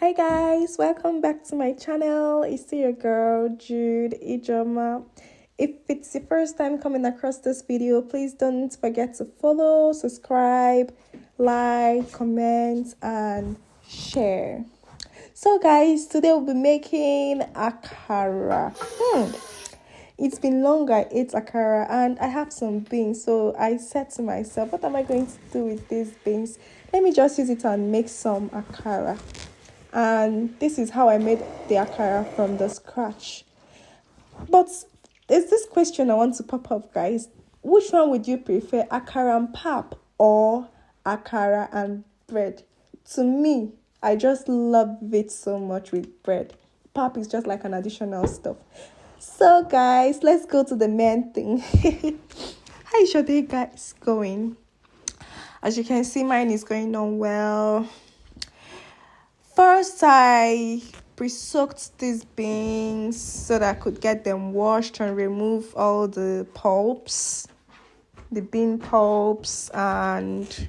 Hi guys, welcome back to my channel. It's your girl Jude Ijoma. If it's the first time coming across this video, please don't forget to follow, subscribe, like, comment, and share. So guys, today we'll be making akara. It's been long I ate akara and I have some beans. So I said to myself, what am I going to do with these beans? Let me just use it and make some akara. And this is how I made the akara from the scratch. But there's this question I want to pop up, guys. Which one would you prefer, akara and pap or akara and bread? To me, I just love it so much with bread. Pap is just like an additional stuff. So guys, let's go to the main thing. How is your day, guys, going? As you can see, mine is going on well. First, I pre-soaked these beans so that I could get them washed and remove all the pulps, the bean pulps, and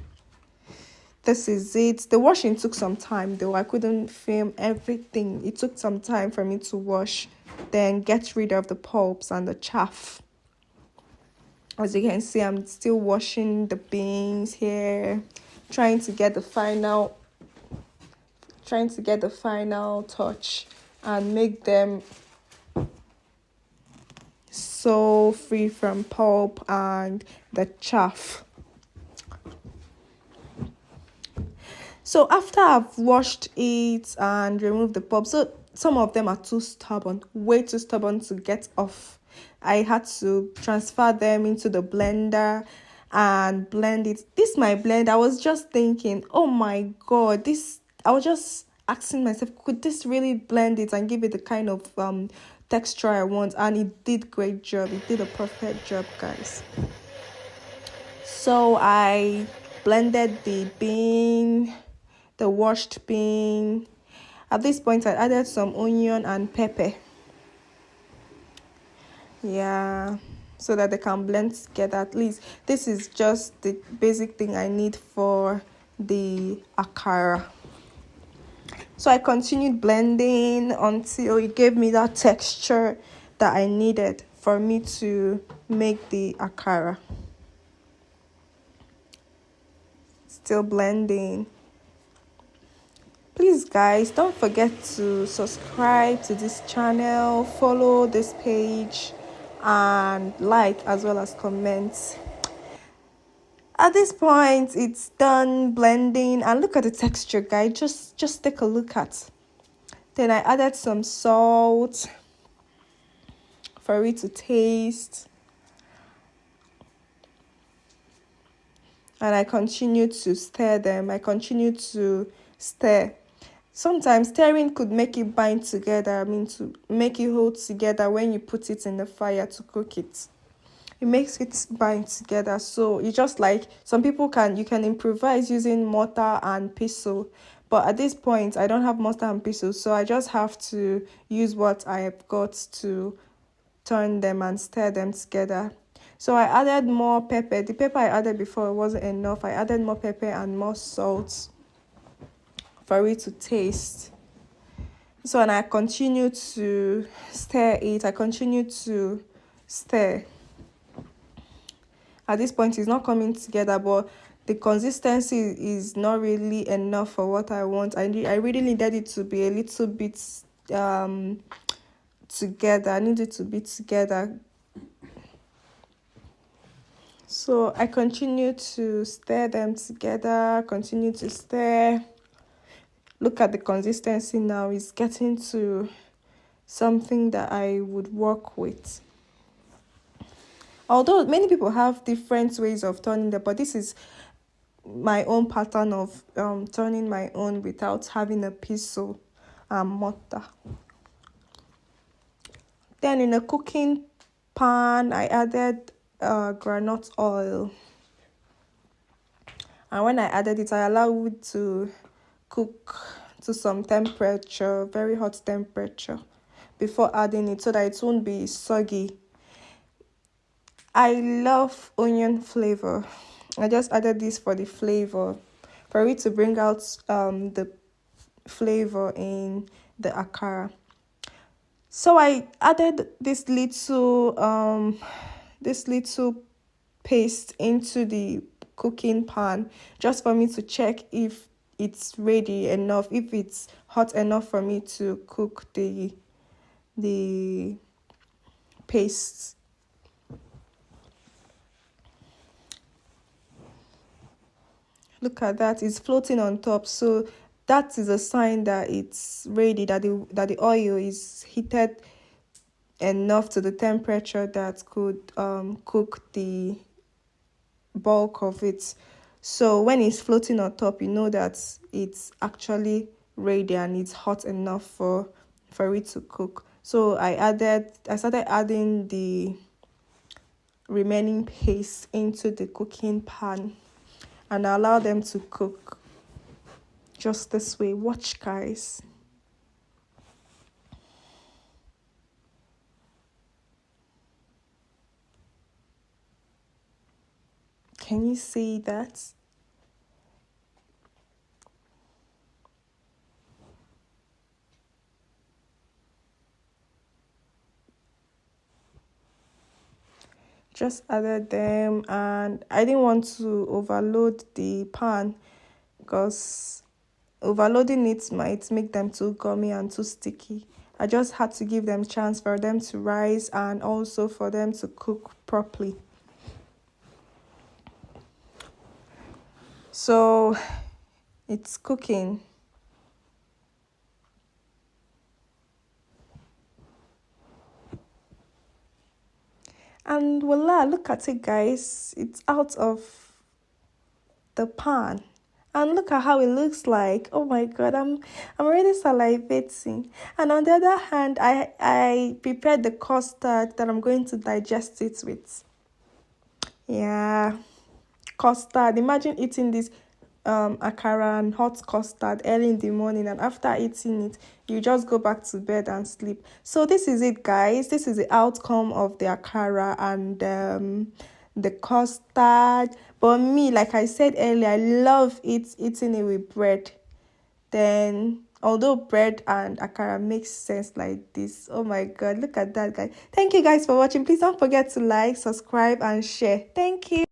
this is it. The washing took some time though. I couldn't film everything. It took some time for me to wash, then get rid of the pulps and the chaff. As you can see, I'm still washing the beans here, trying to get the final touch and make them so free from pulp and the chaff. So after I've washed it and removed the pulp, so some of them are too stubborn, way too stubborn to get off. I had to transfer them into the blender and blend it. This my blend. I was just thinking, oh my god, I was just asking myself, could this really blend it and give it the kind of texture I want? And it did great job. It did a perfect job, guys. So I blended the washed bean. At this point, I added some onion and pepper. Yeah, so that they can blend together. At least this is just the basic thing I need for the akara. So I continued blending until it gave me that texture that I needed for me to make the akara. Still blending. Please guys, don't forget to subscribe to this channel, follow this page, and like as well as comment. At this point, it's done blending, and look at the texture, guys. Just take a look at. Then I added some salt for it to taste, and I continued to stir them. I continued to stir. Sometimes stirring could make it bind together. To make it hold together when you put it in the fire to cook it. It makes it bind together. So it's just like some people you can improvise using mortar and pestle. But at this point, I don't have mortar and pestle. So I just have to use what I have got to turn them and stir them together. So I added more pepper. The pepper I added before wasn't enough. I added more pepper and more salt for it to taste. So and I continued to stir it. I continued to stir. At this point, it's not coming together, but the consistency is not really enough for what I want. I really needed it to be a little bit together. I need it to be together. So I continue to stir them together, continue to stir. Look at the consistency now. It's getting to something that I would work with. Although many people have different ways of turning them, but this is my own pattern of turning my own without having a pestle and mortar. Then in a cooking pan, I added groundnut oil. And when I added it, I allowed it to cook to some temperature, very hot temperature, before adding it so that it won't be soggy. I love onion flavor. I just added this for the flavor, for it to bring out the flavor in the akara. So I added this little paste into the cooking pan just for me to check if it's ready enough, if it's hot enough for me to cook the paste. Look at that, it's floating on top. So that is a sign that it's ready, that the oil is heated enough to the temperature that could cook the bulk of it. So when it's floating on top, you know that it's actually ready and it's hot enough for it to cook. So I started adding the remaining paste into the cooking pan and allow them to cook just this way. Watch, guys. Can you see that? Just added them, and I didn't want to overload the pan because overloading it might make them too gummy and too sticky. I just had to give them chance for them to rise and also for them to cook properly. So it's cooking. And voila, look at it, guys. It's out of the pan. And look at how it looks like. Oh my god, I'm already salivating. And on the other hand, I prepared the custard that I'm going to digest it with. Yeah, custard. Imagine eating this akara and hot custard early in the morning, and after eating it you just go back to bed and sleep. So this is it, guys. This is the outcome of the akara and the custard. But me, like I said earlier, I love eating it with bread. Then although bread and akara makes sense like this, oh my god, look at that, guys. Thank you guys for watching. Please don't forget to like, subscribe and share. Thank you.